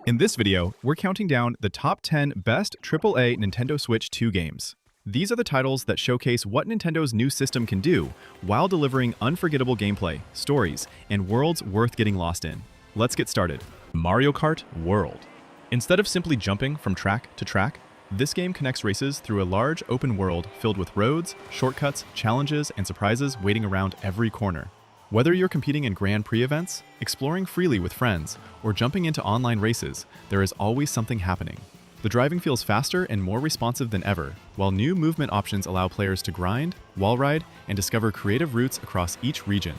In this video, we're counting down the top 10 best AAA Nintendo Switch 2 games. These are the titles that showcase what Nintendo's new system can do while delivering unforgettable gameplay, stories, and worlds worth getting lost in. Let's get started. Mario Kart World. Instead of simply jumping from track to track, this game connects races through a large open world filled with roads, shortcuts, challenges, and surprises waiting around every corner. Whether you're competing in Grand Prix events, exploring freely with friends, or jumping into online races, there is always something happening. The driving feels faster and more responsive than ever, while new movement options allow players to grind, wall ride, and discover creative routes across each region.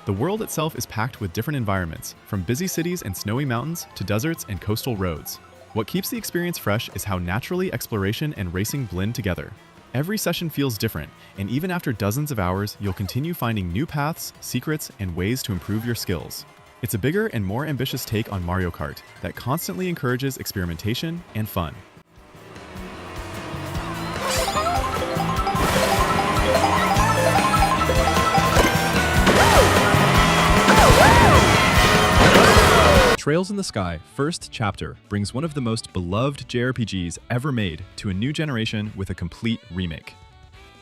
The world itself is packed with different environments, from busy cities and snowy mountains to deserts and coastal roads. What keeps the experience fresh is how naturally exploration and racing blend together. Every session feels different, and even after dozens of hours, you'll continue finding new paths, secrets, and ways to improve your skills. It's a bigger and more ambitious take on Mario Kart that constantly encourages experimentation and fun. Trails in the Sky First Chapter brings one of the most beloved JRPGs ever made to a new generation with a complete remake.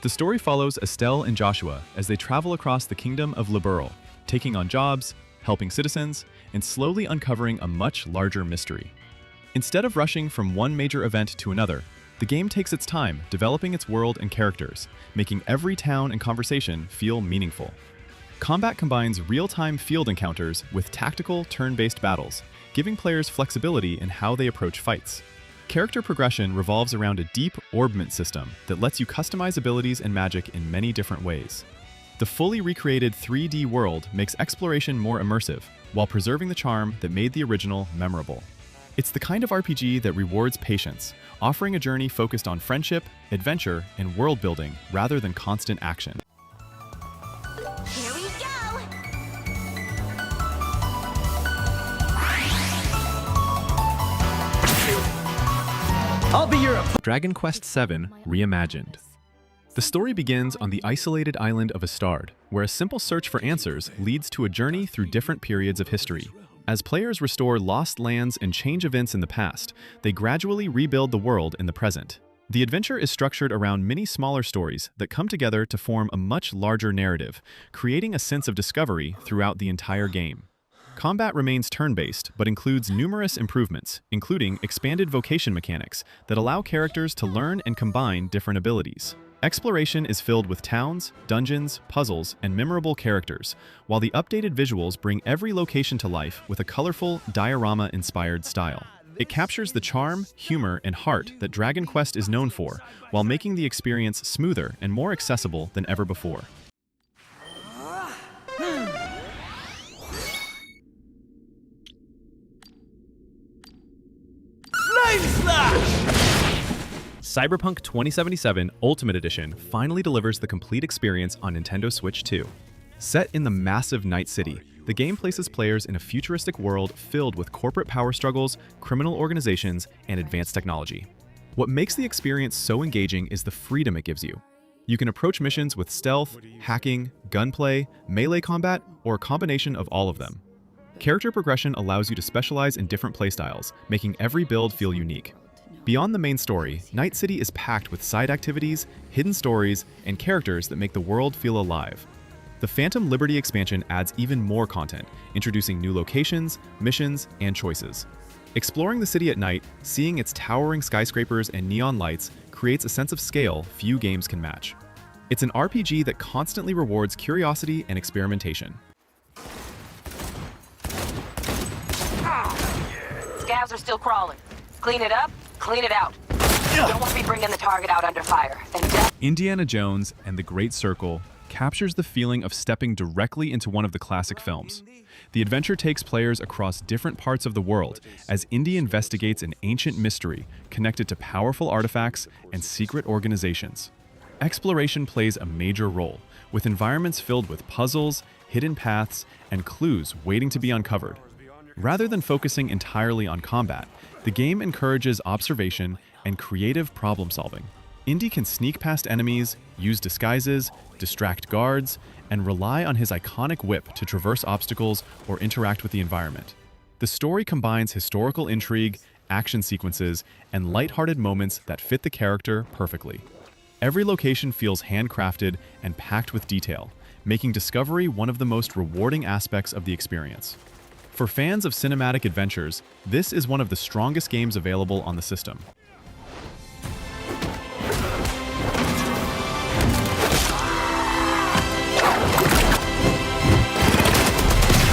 The story follows Estelle and Joshua as they travel across the kingdom of Liberl, taking on jobs, helping citizens, and slowly uncovering a much larger mystery. Instead of rushing from one major event to another, the game takes its time developing its world and characters, making every town and conversation feel meaningful. Combat combines real-time field encounters with tactical, turn-based battles, giving players flexibility in how they approach fights. Character progression revolves around a deep orbment system that lets you customize abilities and magic in many different ways. The fully recreated 3D world makes exploration more immersive, while preserving the charm that made the original memorable. It's the kind of RPG that rewards patience, offering a journey focused on friendship, adventure, and world building rather than constant action. Here we go! I'll be your... Dragon Quest VII Reimagined. The story begins on the isolated island of Astard, where a simple search for answers leads to a journey through different periods of history. As players restore lost lands and change events in the past, they gradually rebuild the world in the present. The adventure is structured around many smaller stories that come together to form a much larger narrative, creating a sense of discovery throughout the entire game. Combat remains turn-based, but includes numerous improvements, including expanded vocation mechanics that allow characters to learn and combine different abilities. Exploration is filled with towns, dungeons, puzzles, and memorable characters, while the updated visuals bring every location to life with a colorful, diorama-inspired style. It captures the charm, humor, and heart that Dragon Quest is known for, while making the experience smoother and more accessible than ever before. Flame Slash! Cyberpunk 2077 Ultimate Edition finally delivers the complete experience on Nintendo Switch 2. Set in the massive Night City, the game places players in a futuristic world filled with corporate power struggles, criminal organizations, and advanced technology. What makes the experience so engaging is the freedom it gives you. You can approach missions with stealth, hacking, gunplay, melee combat, or a combination of all of them. Character progression allows you to specialize in different playstyles, making every build feel unique. Beyond the main story, Night City is packed with side activities, hidden stories, and characters that make the world feel alive. The Phantom Liberty expansion adds even more content, introducing new locations, missions, and choices. Exploring the city at night, seeing its towering skyscrapers and neon lights creates a sense of scale few games can match. It's an RPG that constantly rewards curiosity and experimentation. Scavs are still crawling. Clean it up, clean it out. Don't want to be bringing the target out under fire. And Indiana Jones and the Great Circle captures the feeling of stepping directly into one of the classic films. The adventure takes players across different parts of the world as Indy investigates an ancient mystery connected to powerful artifacts and secret organizations. Exploration plays a major role, with environments filled with puzzles, hidden paths, and clues waiting to be uncovered. Rather than focusing entirely on combat, the game encourages observation and creative problem-solving. Indy can sneak past enemies, use disguises, distract guards, and rely on his iconic whip to traverse obstacles or interact with the environment. The story combines historical intrigue, action sequences, and lighthearted moments that fit the character perfectly. Every location feels handcrafted and packed with detail, making discovery one of the most rewarding aspects of the experience. For fans of cinematic adventures, this is one of the strongest games available on the system.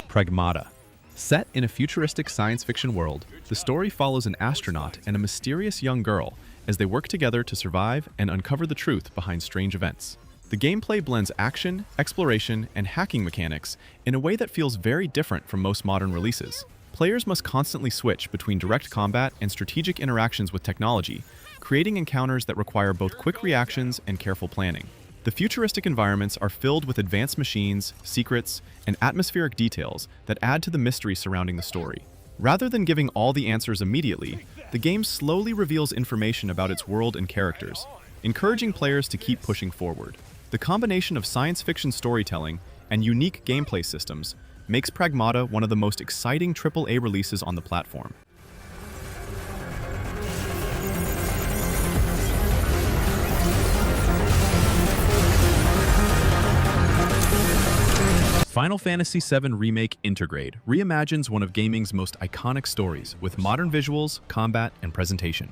Pragmata. Set in a futuristic science fiction world, the story follows an astronaut and a mysterious young girl as they work together to survive and uncover the truth behind strange events. The gameplay blends action, exploration, and hacking mechanics in a way that feels very different from most modern releases. Players must constantly switch between direct combat and strategic interactions with technology, creating encounters that require both quick reactions and careful planning. The futuristic environments are filled with advanced machines, secrets, and atmospheric details that add to the mystery surrounding the story. Rather than giving all the answers immediately, the game slowly reveals information about its world and characters, encouraging players to keep pushing forward. The combination of science fiction storytelling and unique gameplay systems makes Pragmata one of the most exciting AAA releases on the platform. Final Fantasy VII Remake Intergrade reimagines one of gaming's most iconic stories with modern visuals, combat, and presentation.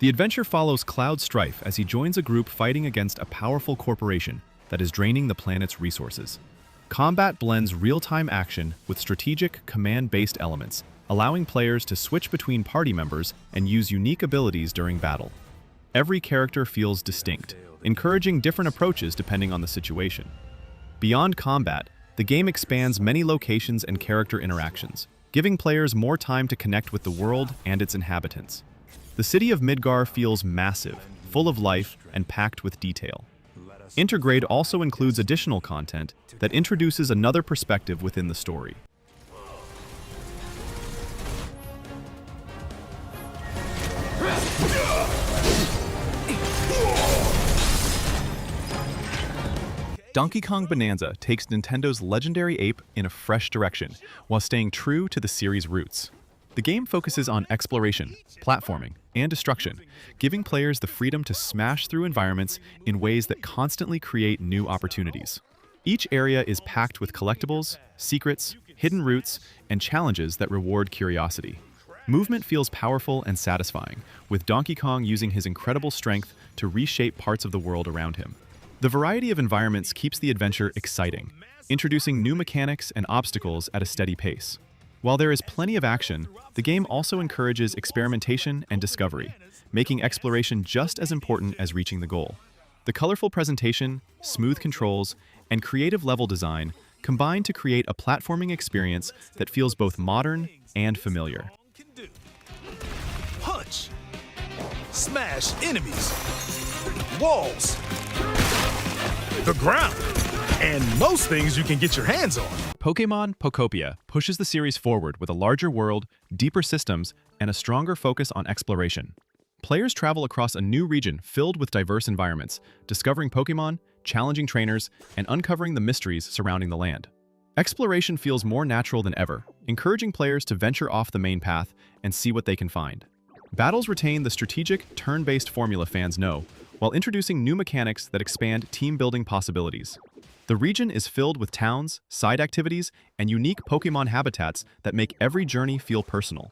The adventure follows Cloud Strife as he joins a group fighting against a powerful corporation that is draining the planet's resources. Combat blends real-time action with strategic, command-based elements, allowing players to switch between party members and use unique abilities during battle. Every character feels distinct, encouraging different approaches depending on the situation. Beyond combat, the game expands many locations and character interactions, giving players more time to connect with the world and its inhabitants. The city of Midgar feels massive, full of life, and packed with detail. Intergrade also includes additional content that introduces another perspective within the story. Donkey Kong Bananza takes Nintendo's legendary ape in a fresh direction, while staying true to the series' roots. The game focuses on exploration, platforming, and destruction, giving players the freedom to smash through environments in ways that constantly create new opportunities. Each area is packed with collectibles, secrets, hidden routes, and challenges that reward curiosity. Movement feels powerful and satisfying, with Donkey Kong using his incredible strength to reshape parts of the world around him. The variety of environments keeps the adventure exciting, introducing new mechanics and obstacles at a steady pace. While there is plenty of action, the game also encourages experimentation and discovery, making exploration just as important as reaching the goal. The colorful presentation, smooth controls, and creative level design combine to create a platforming experience that feels both modern and familiar. Punch. Smash enemies. Walls. The ground. And most things you can get your hands on. Pokémon Pokopia pushes the series forward with a larger world, deeper systems, and a stronger focus on exploration. Players travel across a new region filled with diverse environments, discovering Pokémon, challenging trainers, and uncovering the mysteries surrounding the land. Exploration feels more natural than ever, encouraging players to venture off the main path and see what they can find. Battles retain the strategic, turn-based formula fans know, while introducing new mechanics that expand team-building possibilities. The region is filled with towns, side activities, and unique Pokémon habitats that make every journey feel personal.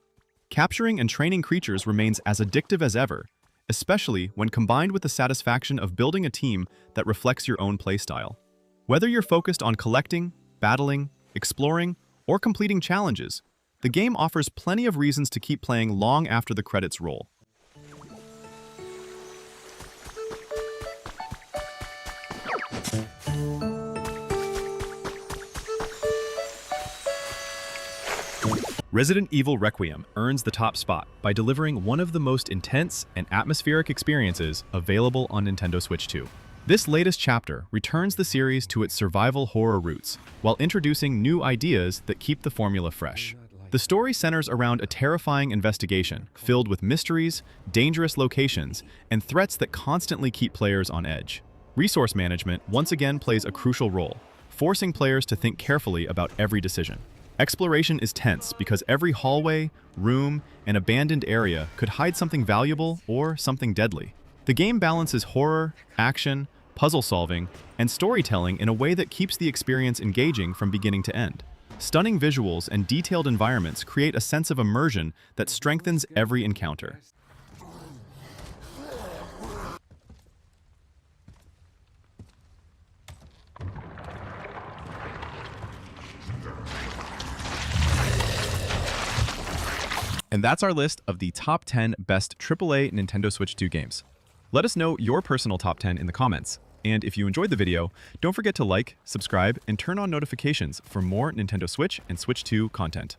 Capturing and training creatures remains as addictive as ever, especially when combined with the satisfaction of building a team that reflects your own playstyle. Whether you're focused on collecting, battling, exploring, or completing challenges, the game offers plenty of reasons to keep playing long after the credits roll. Resident Evil Requiem earns the top spot by delivering one of the most intense and atmospheric experiences available on Nintendo Switch 2. This latest chapter returns the series to its survival horror roots, while introducing new ideas that keep the formula fresh. The story centers around a terrifying investigation filled with mysteries, dangerous locations, and threats that constantly keep players on edge. Resource management once again plays a crucial role, forcing players to think carefully about every decision. Exploration is tense because every hallway, room, and abandoned area could hide something valuable or something deadly. The game balances horror, action, puzzle solving, and storytelling in a way that keeps the experience engaging from beginning to end. Stunning visuals and detailed environments create a sense of immersion that strengthens every encounter. And that's our list of the top 10 best AAA Nintendo Switch 2 games. Let us know your personal top 10 in the comments. And if you enjoyed the video, don't forget to like, subscribe, and turn on notifications for more Nintendo Switch and Switch 2 content.